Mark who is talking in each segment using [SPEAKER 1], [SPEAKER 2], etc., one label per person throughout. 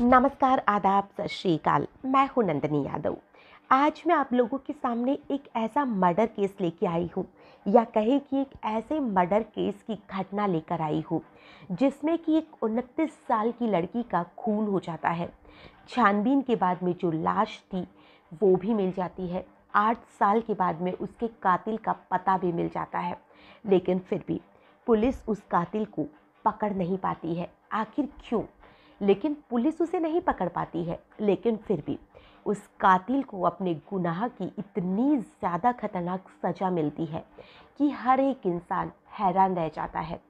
[SPEAKER 1] नमस्कार, आदाब, सत श्री अकाल। मैं हूं नंदिनी यादव। आज मैं आप लोगों के सामने एक ऐसा मर्डर केस लेके आई हूं, या कहे कि एक ऐसे मर्डर केस की घटना लेकर आई हूं जिसमें कि एक 29 साल की लड़की का खून हो जाता है। छानबीन के बाद में जो लाश थी वो भी मिल जाती है। 8 साल के बाद में उसके कातिल का पता भी मिल जाता है, लेकिन फिर भी पुलिस उस कातिल को पकड़ नहीं पाती है। आखिर क्यों? लेकिन पुलिस उसे नहीं पकड़ पाती है, लेकिन फिर भी उस कातिल को अपने गुनाह की इतनी ज़्यादा खतरनाक सज़ा मिलती है कि हर एक इंसान हैरान रह जाता है।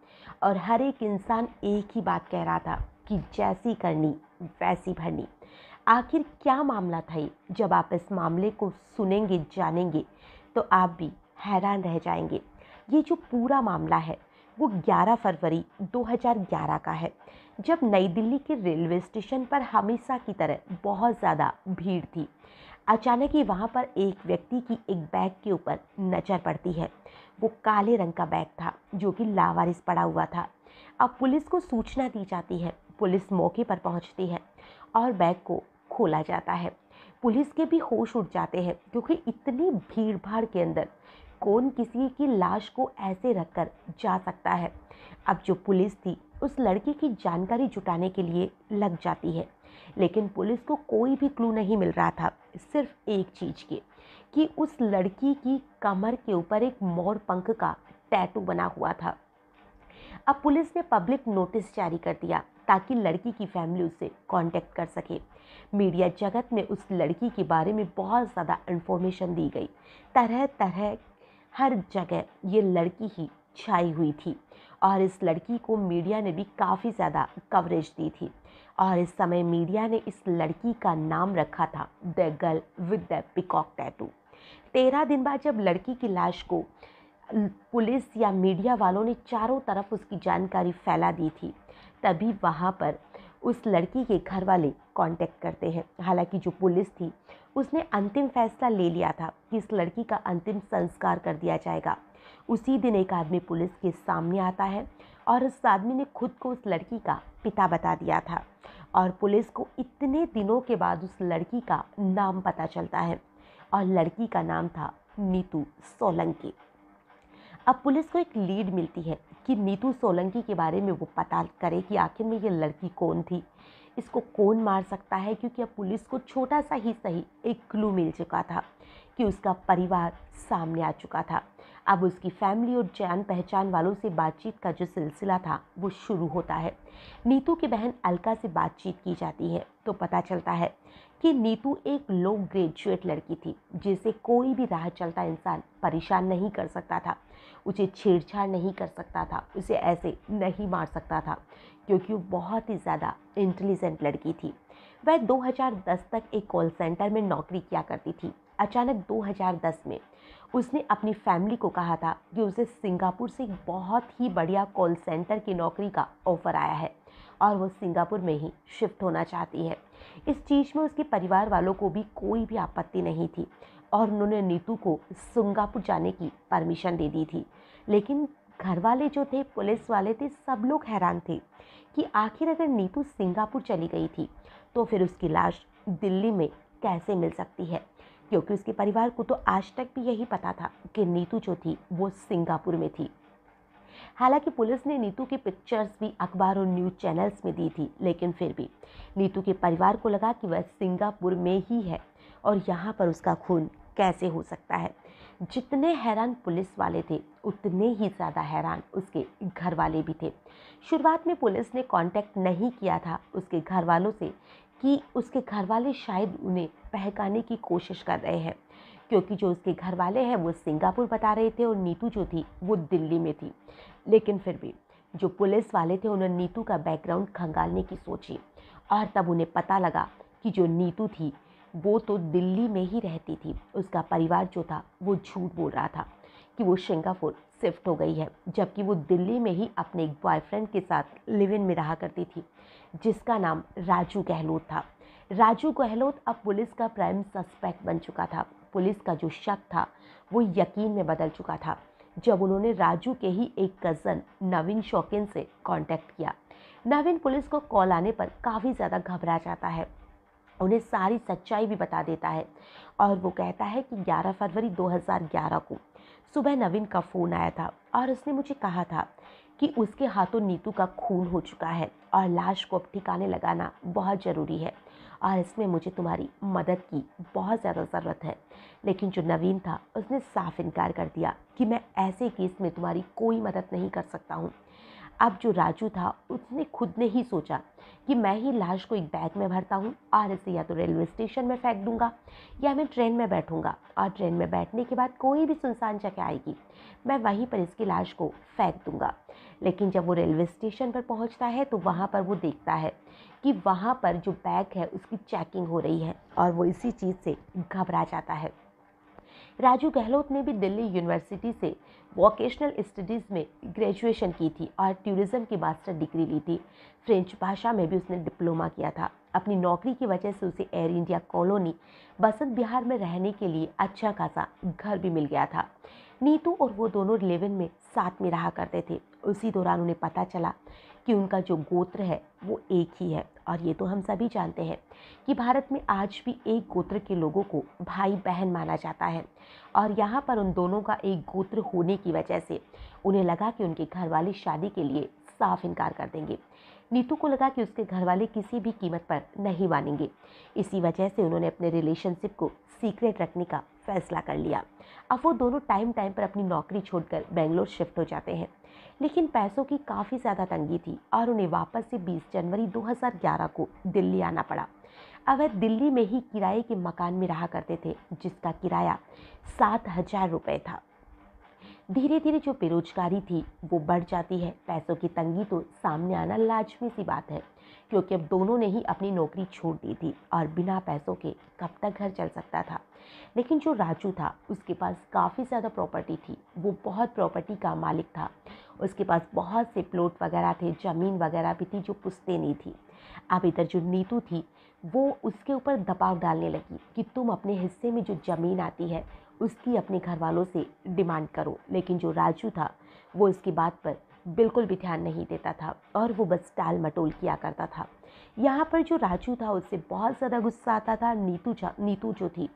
[SPEAKER 1] और हर एक इंसान एक ही बात कह रहा था कि जैसी करनी वैसी भरनी। आखिर क्या मामला था ये? जब आप इस मामले को सुनेंगे, जानेंगे, तो आप भी हैरान रह जाएंगे। ये जो पूरा मामला है वो 11 फरवरी 2011 का है, जब नई दिल्ली के रेलवे स्टेशन पर हमेशा की तरह बहुत ज़्यादा भीड़ थी। अचानक ही वहाँ पर एक व्यक्ति की एक बैग के ऊपर नज़र पड़ती है। वो काले रंग का बैग था जो कि लावारिस पड़ा हुआ था। अब पुलिस को सूचना दी जाती है। पुलिस मौके पर पहुँचती है और बैग को खोला जाता है। पुलिस के भी होश उड़ जाते हैं, क्योंकि इतनी भीड़ भाड़ के अंदर कौन किसी की लाश को ऐसे रखकर जा सकता है। अब जो पुलिस थी उस लड़की की जानकारी जुटाने के लिए लग जाती है, लेकिन पुलिस को कोई भी क्लू नहीं मिल रहा था, सिर्फ एक चीज़ की कि उस लड़की की कमर के ऊपर एक मोर पंख का टैटू बना हुआ था। अब पुलिस ने पब्लिक नोटिस जारी कर दिया ताकि लड़की की फैमिली उससे कांटेक्ट कर सके। मीडिया जगत में उस लड़की के बारे में बहुत ज़्यादा इन्फॉर्मेशन दी गई। तरह तरह हर जगह ये लड़की ही छाई हुई थी, और इस लड़की को मीडिया ने भी काफ़ी ज़्यादा कवरेज दी थी। और इस समय मीडिया ने इस लड़की का नाम रखा था the girl with the peacock tattoo. 13 दिन बाद जब लड़की की लाश को पुलिस या मीडिया वालों ने चारों तरफ उसकी जानकारी फैला दी थी, तभी वहाँ पर उस लड़की के घर वाले कांटेक्ट करते हैं। हालांकि जो पुलिस थी उसने अंतिम फैसला ले लिया था कि इस लड़की का अंतिम संस्कार कर दिया जाएगा। उसी दिन एक आदमी पुलिस के सामने आता है, और उस आदमी ने खुद को उस लड़की का पिता बता दिया था। और पुलिस को इतने दिनों के बाद उस लड़की का नाम पता चलता है, और लड़की का नाम था नीतू सोलंकी। अब पुलिस को एक लीड मिलती है कि नीतू सोलंकी के बारे में वो पता करे कि आखिर में ये लड़की कौन थी, इसको कौन मार सकता है। क्योंकि अब पुलिस को छोटा सा ही सही एक क्लू मिल चुका था कि उसका परिवार सामने आ चुका था। अब उसकी फैमिली और जान पहचान वालों से बातचीत का जो सिलसिला था वो शुरू होता है। नीतू की बहन अलका से बातचीत की जाती है, तो पता चलता है कि नीतू एक लो ग्रेजुएट लड़की थी, जिसे कोई भी राह चलता इंसान परेशान नहीं कर सकता था, उसे छेड़छाड़ नहीं कर सकता था, उसे ऐसे नहीं मार सकता था, क्योंकि वो बहुत ही ज़्यादा इंटेलिजेंट लड़की थी। वह 2010 तक एक कॉल सेंटर में नौकरी किया करती थी। अचानक 2010 में उसने अपनी फैमिली को कहा था कि उसे सिंगापुर से एक बहुत ही बढ़िया कॉल सेंटर की नौकरी का ऑफ़र आया है, और वो सिंगापुर में ही शिफ्ट होना चाहती है। इस चीज़ में उसके परिवार वालों को भी कोई भी आपत्ति नहीं थी, और उन्होंने नीतू को सिंगापुर जाने की परमिशन दे दी थी। लेकिन घर वाले जो थे, पुलिस वाले थे, सब लोग हैरान थे कि आखिर अगर नीतू सिंगापुर चली गई थी तो फिर उसकी लाश दिल्ली में कैसे मिल सकती है, क्योंकि उसके परिवार को तो आज तक भी यही पता था कि नीतू जो थी वो सिंगापुर में थी। हालांकि पुलिस ने नीतू की पिक्चर्स भी अखबार और न्यूज़ चैनल्स में दी थी, लेकिन फिर भी नीतू के परिवार को लगा कि वह सिंगापुर में ही है, और यहाँ पर उसका खून कैसे हो सकता है। जितने हैरान पुलिस वाले थे, उतने ही ज़्यादा हैरान उसके घर वाले भी थे। शुरुआत में पुलिस ने कांटेक्ट नहीं किया था उसके घर वालों से, कि उसके घर वाले शायद उन्हें बहकाने की कोशिश कर रहे हैं, क्योंकि जो उसके घर वाले हैं वो सिंगापुर बता रहे थे और नीतू जो थी वो दिल्ली में थी। लेकिन फिर भी जो पुलिस वाले थे उन्होंने नीतू का बैकग्राउंड खंगालने की सोची, और तब उन्हें पता लगा कि जो नीतू थी वो तो दिल्ली में ही रहती थी। उसका परिवार जो था वो झूठ बोल रहा था कि वो सिंगापुर शिफ्ट हो गई है, जबकि वो दिल्ली में ही अपने एक बॉयफ्रेंड के साथ लिव इन में रहा करती थी, जिसका नाम राजू गहलोत था। राजू गहलोत अब पुलिस का प्राइम सस्पेक्ट बन चुका था। पुलिस का जो शक था वो यकीन में बदल चुका था जब उन्होंने राजू के ही एक कज़न नवीन शौकीन से कांटेक्ट किया। नवीन पुलिस को कॉल आने पर काफ़ी ज़्यादा घबरा जाता है, उन्हें सारी सच्चाई भी बता देता है और वो कहता है कि 11 फरवरी 2011 को सुबह नवीन का फ़ोन आया था और उसने मुझे कहा था कि उसके हाथों नीतू का खून हो चुका है और लाश को अब ठिकाने लगाना बहुत ज़रूरी है और इसमें मुझे तुम्हारी मदद की बहुत ज़्यादा ज़रूरत है। लेकिन जो नवीन था उसने साफ इनकार कर दिया कि मैं ऐसे केस में तुम्हारी कोई मदद नहीं कर सकता हूँ। अब जो राजू था उसने खुद ने ही सोचा कि मैं ही लाश को एक बैग में भरता हूँ और इसे या तो रेलवे स्टेशन में फेंक दूंगा या मैं ट्रेन में बैठूंगा और ट्रेन में बैठने के बाद कोई भी सुनसान जगह आएगी मैं वहीं पर इसकी लाश को फेंक दूंगा। लेकिन जब वो रेलवे स्टेशन पर पहुंचता है तो वहाँ पर वो देखता है कि वहाँ पर जो बैग है उसकी चेकिंग हो रही है और वो इसी चीज़ से घबरा जाता है। राजू गहलोत ने भी दिल्ली यूनिवर्सिटी से वोकेशनल स्टडीज़ में ग्रेजुएशन की थी और टूरिज्म की मास्टर डिग्री ली थी। फ्रेंच भाषा में भी उसने डिप्लोमा किया था। अपनी नौकरी की वजह से उसे एयर इंडिया कॉलोनी बसंत बिहार में रहने के लिए अच्छा खासा घर भी मिल गया था। नीतू और वो दोनों लिव इन में साथ में रहा करते थे। उसी दौरान उन्हें पता चला कि उनका जो गोत्र है वो एक ही है और ये तो हम सभी जानते हैं कि भारत में आज भी एक गोत्र के लोगों को भाई बहन माना जाता है और यहाँ पर उन दोनों का एक गोत्र होने की वजह से उन्हें लगा कि उनके घर वाले शादी के लिए साफ इनकार कर देंगे। नीतू को लगा कि उसके घर वाले किसी भी कीमत पर नहीं मानेंगे। इसी वजह से उन्होंने अपने रिलेशनशिप को सीक्रेट रखने का फैसला कर लिया। अब वो दोनों टाइम टाइम पर अपनी नौकरी छोड़कर बेंगलोर शिफ्ट हो जाते हैं, लेकिन पैसों की काफ़ी ज़्यादा तंगी थी और उन्हें वापस से 20 जनवरी 2011 को दिल्ली आना पड़ा। अब वह दिल्ली में ही किराए के मकान में रहा करते थे जिसका किराया 7,000 रुपये था। धीरे धीरे जो बेरोजगारी थी वो बढ़ जाती है। पैसों की तंगी तो सामने आना लाजमी सी बात है क्योंकि अब दोनों ने ही अपनी नौकरी छोड़ दी थी और बिना पैसों के कब तक घर चल सकता था। लेकिन जो राजू था उसके पास काफ़ी ज़्यादा प्रॉपर्टी थी, वो बहुत प्रॉपर्टी का मालिक था। उसके पास बहुत से प्लॉट वगैरह थे, ज़मीन वगैरह भी थी जो पुश्तैनी थी। अब इधर जो नीतू थी वो उसके ऊपर दबाव डालने लगी कि तुम अपने हिस्से में जो ज़मीन आती है उसकी अपने घर वालों से डिमांड करो। लेकिन जो राजू था वो इसकी बात पर बिल्कुल भी ध्यान नहीं देता था और वो बस टाल मटोल किया करता था। यहाँ पर जो राजू था उससे बहुत ज़्यादा गुस्सा आता था। नीतू जो थी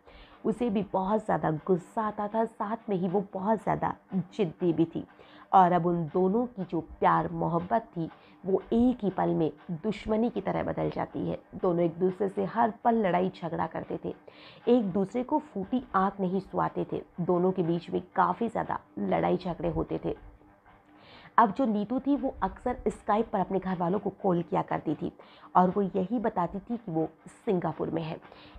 [SPEAKER 1] उसे भी बहुत ज़्यादा गुस्सा आता था, साथ में ही वो बहुत ज़्यादा जिद्दी भी थी और अब उन दोनों की जो प्यार मोहब्बत थी वो एक ही पल में दुश्मनी की तरह बदल जाती है। दोनों एक दूसरे से हर पल लड़ाई झगड़ा करते थे, एक दूसरे को फूटी आंख नहीं सुहाते थे। दोनों के बीच में काफ़ी ज़्यादा लड़ाई झगड़े होते थे। अब जो नीतू थी वो अक्सर स्काइप पर अपने घर वालों को कॉल किया करती थी और वो यही बताती थी कि वो सिंगापुर में है।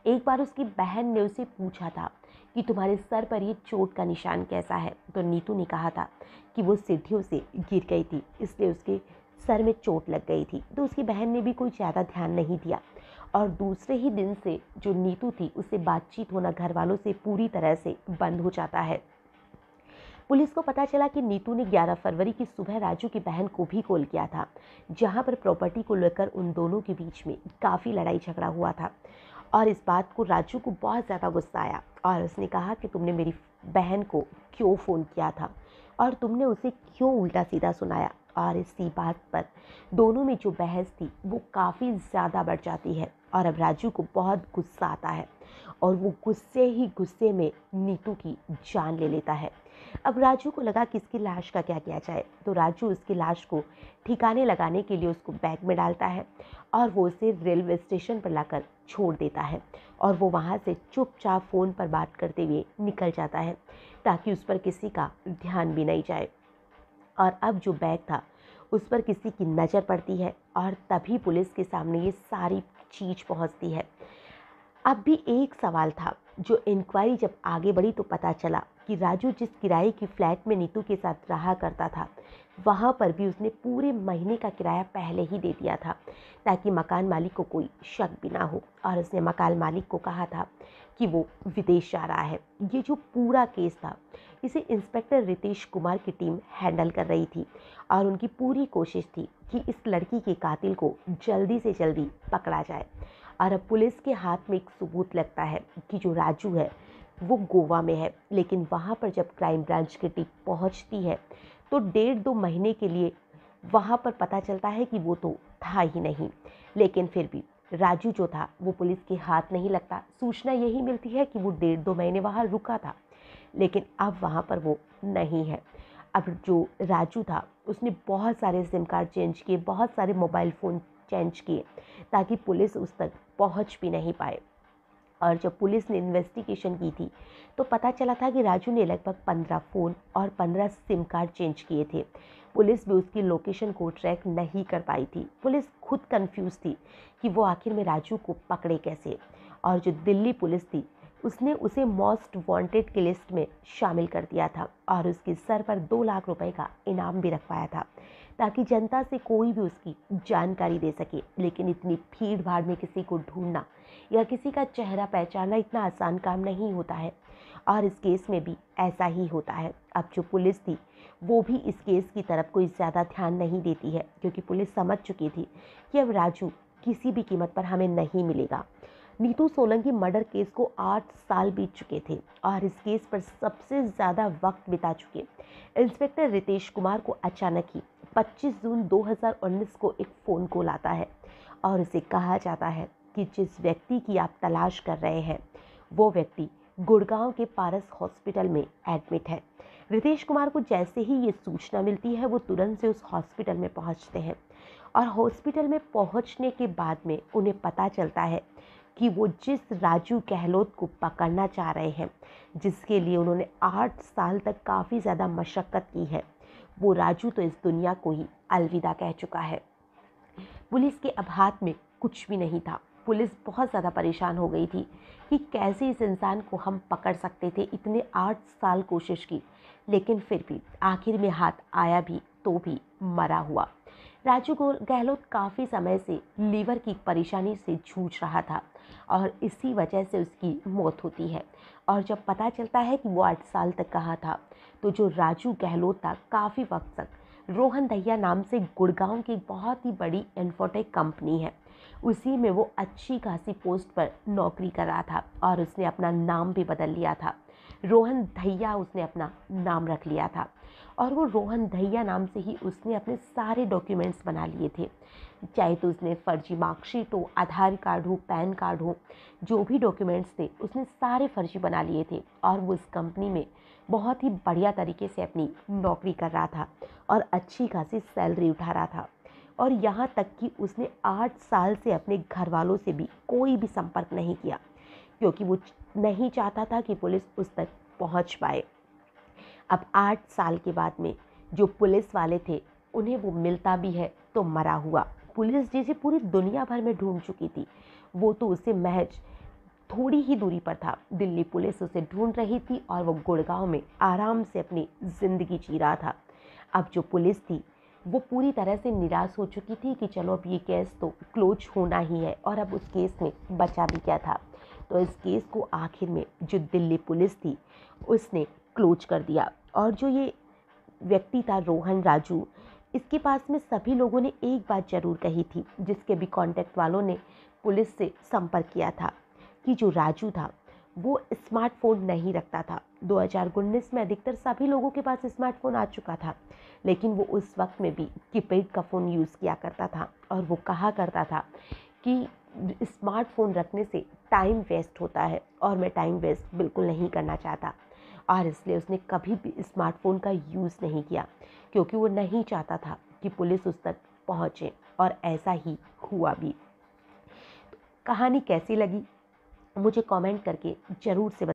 [SPEAKER 1] एक बार उसकी बहन ने उसे पूछा था कि तुम्हारे सर पर ये चोट का निशान कैसा है, तो नीतू ने कहा था कि वो सीढ़ियों से गिर गई थी इसलिए उसके सर में चोट लग गई थी। तो उसकी बहन ने भी कोई ज़्यादा ध्यान नहीं दिया और दूसरे ही दिन से जो नीतू थी उससे बातचीत होना घर वालों से पूरी तरह से बंद हो जाता है। पुलिस को पता चला कि नीतू ने 11 फरवरी की सुबह राजू की बहन को भी कॉल किया था, जहां पर प्रॉपर्टी को लेकर उन दोनों के बीच में काफ़ी लड़ाई झगड़ा हुआ था और इस बात को राजू को बहुत ज़्यादा गुस्सा आया और उसने कहा कि तुमने मेरी बहन को क्यों फ़ोन किया था और तुमने उसे क्यों उल्टा सीधा सुनाया। और इसी बात पर दोनों में जो बहस थी वो काफ़ी ज़्यादा बढ़ जाती है और अब राजू को बहुत गुस्सा आता है और वो गुस्से ही गुस्से में नीतू की जान ले लेता है। अब राजू को लगा कि इसकी लाश का क्या किया जाए, तो राजू उसकी लाश को ठिकाने लगाने के लिए उसको बैग में डालता है और वो उसे रेलवे स्टेशन पर लाकर छोड़ देता है और वो वहाँ से चुपचाप फ़ोन पर बात करते हुए निकल जाता है ताकि उस पर किसी का ध्यान भी नहीं जाए। और अब जो बैग था उस पर किसी की नज़र पड़ती है और तभी पुलिस के सामने ये सारी चीज़ पहुंचती है। अब भी एक सवाल था, जो इंक्वायरी जब आगे बढ़ी तो पता चला कि राजू जिस किराए की फ्लैट में नीतू के साथ रहा करता था वहाँ पर भी उसने पूरे महीने का किराया पहले ही दे दिया था ताकि मकान मालिक को कोई शक भी ना हो और उसने मकान मालिक को कहा था कि वो विदेश जा रहा है। ये जो पूरा केस था इसे इंस्पेक्टर रितेश कुमार की टीम हैंडल कर रही थी और उनकी पूरी कोशिश थी कि इस लड़की के कातिल को जल्दी से जल्दी पकड़ा जाए। और अब पुलिस के हाथ में एक सबूत लगता है कि जो राजू है वो गोवा में है, लेकिन वहाँ पर जब क्राइम ब्रांच की टीम पहुँचती है तो 1.5-2 महीने के लिए वहाँ पर पता चलता है कि वो तो था ही नहीं। लेकिन फिर भी राजू जो था वो पुलिस के हाथ नहीं लगता। सूचना यही मिलती है कि वो 1.5-2 महीने वहाँ रुका था, लेकिन अब वहाँ पर वो नहीं है। अब जो राजू था उसने बहुत सारे सिम कार्ड चेंज किए, बहुत सारे मोबाइल फ़ोन चेंज किए, ताकि पुलिस उस तक पहुँच भी नहीं पाए। और जब पुलिस ने इन्वेस्टिगेशन की थी तो पता चला था कि राजू ने लगभग 15 फ़ोन और 15 सिम कार्ड चेंज किए थे। पुलिस भी उसकी लोकेशन को ट्रैक नहीं कर पाई थी। पुलिस खुद कंफ्यूज थी कि वो आखिर में राजू को पकड़े कैसे। और जो दिल्ली पुलिस थी उसने उसे मोस्ट वांटेड की लिस्ट में शामिल कर दिया था और उसके सर पर 2 लाख रुपए का इनाम भी रखवाया था, ताकि जनता से कोई भी उसकी जानकारी दे सके। लेकिन इतनी भीड़ भाड़ में किसी को ढूंढना या किसी का चेहरा पहचानना इतना आसान काम नहीं होता है, और इस केस में भी ऐसा ही होता है। अब जो पुलिस थी वो भी इस केस की तरफ कोई ज़्यादा ध्यान नहीं देती है, क्योंकि पुलिस समझ चुकी थी कि अब राजू किसी भी कीमत पर हमें नहीं मिलेगा। नीतू सोलंकी मर्डर केस को 8 साल बीत चुके थे और इस केस पर सबसे ज़्यादा वक्त बिता चुके इंस्पेक्टर रितेश कुमार को अचानक ही 25 जून 2019 को एक फ़ोन कॉल आता है और उसे कहा जाता है कि जिस व्यक्ति की आप तलाश कर रहे हैं वो व्यक्ति गुड़गांव के पारस हॉस्पिटल में एडमिट है। रितेश कुमार को जैसे ही ये सूचना मिलती है वो तुरंत से उस हॉस्पिटल में पहुंचते हैं और हॉस्पिटल में पहुंचने के बाद में उन्हें पता चलता है कि वो जिस राजू गहलोत को पकड़ना चाह रहे हैं, जिसके लिए उन्होंने 8 साल तक काफ़ी ज़्यादा मशक्क़त की है, वो राजू तो इस दुनिया को ही अलविदा कह चुका है। पुलिस के अब हाथ में कुछ भी नहीं था। पुलिस बहुत ज़्यादा परेशान हो गई थी कि कैसे इस इंसान को हम पकड़ सकते थे। इतने 8 साल कोशिश की, लेकिन फिर भी आखिर में हाथ आया भी तो भी मरा हुआ। राजू गहलोत काफ़ी समय से लीवर की परेशानी से जूझ रहा था और इसी वजह से उसकी मौत होती है। और जब पता चलता है कि वो 8 साल तक कहाँ था, तो जो राजू गहलोत था काफ़ी वक्त तक रोहन दहिया नाम से गुड़गांव की एक बहुत ही बड़ी इन्फोटेक कंपनी है, उसी में वो अच्छी खासी पोस्ट पर नौकरी कर रहा था और उसने अपना नाम भी बदल लिया था। रोहन दहिया उसने अपना नाम रख लिया था और वो रोहन दहिया नाम से ही उसने अपने सारे डॉक्यूमेंट्स बना लिए थे। चाहे तो उसने फर्जी मार्कशीट हो, आधार कार्ड हो, पैन कार्ड हो, जो भी डॉक्यूमेंट्स थे उसने सारे फर्जी बना लिए थे और वो इस कंपनी में बहुत ही बढ़िया तरीके से अपनी नौकरी कर रहा था और अच्छी खासी सैलरी उठा रहा था। और यहाँ तक कि उसने 8 साल से अपने घर वालों से भी कोई भी संपर्क नहीं किया, क्योंकि वो नहीं चाहता था कि पुलिस उस तक पहुँच पाए। अब 8 साल के बाद में जो पुलिस वाले थे उन्हें वो मिलता भी है तो मरा हुआ। पुलिस जिसे पूरी दुनिया भर में ढूंढ चुकी थी, वो तो उसे महज थोड़ी ही दूरी पर था। दिल्ली पुलिस उसे ढूंढ रही थी और वो गुड़गांव में आराम से अपनी ज़िंदगी जी रहा था। अब जो पुलिस थी वो पूरी तरह से निराश हो चुकी थी कि चलो अब ये केस तो क्लोज होना ही है, और अब उस केस में बचा भी क्या था। तो इस केस को आखिर में जो दिल्ली पुलिस थी उसने क्लोज कर दिया। और जो ये व्यक्ति था रोहन राजू, इसके पास में सभी लोगों ने एक बात ज़रूर कही थी, जिसके भी कांटेक्ट वालों ने पुलिस से संपर्क किया था, कि जो राजू था वो स्मार्टफोन नहीं रखता था। 2019 में अधिकतर सभी लोगों के पास स्मार्टफोन आ चुका था, लेकिन वो उस वक्त में भी कीपैड का फ़ोन यूज़ किया करता था और वो कहा करता था कि स्मार्टफोन रखने से टाइम वेस्ट होता है और मैं टाइम वेस्ट बिल्कुल नहीं करना चाहता। और इसलिए उसने कभी भी स्मार्टफोन का यूज़ नहीं किया, क्योंकि वो नहीं चाहता था कि पुलिस उस तक पहुँचे, और ऐसा ही हुआ भी। कहानी कैसी लगी मुझे कमेंट करके ज़रूर से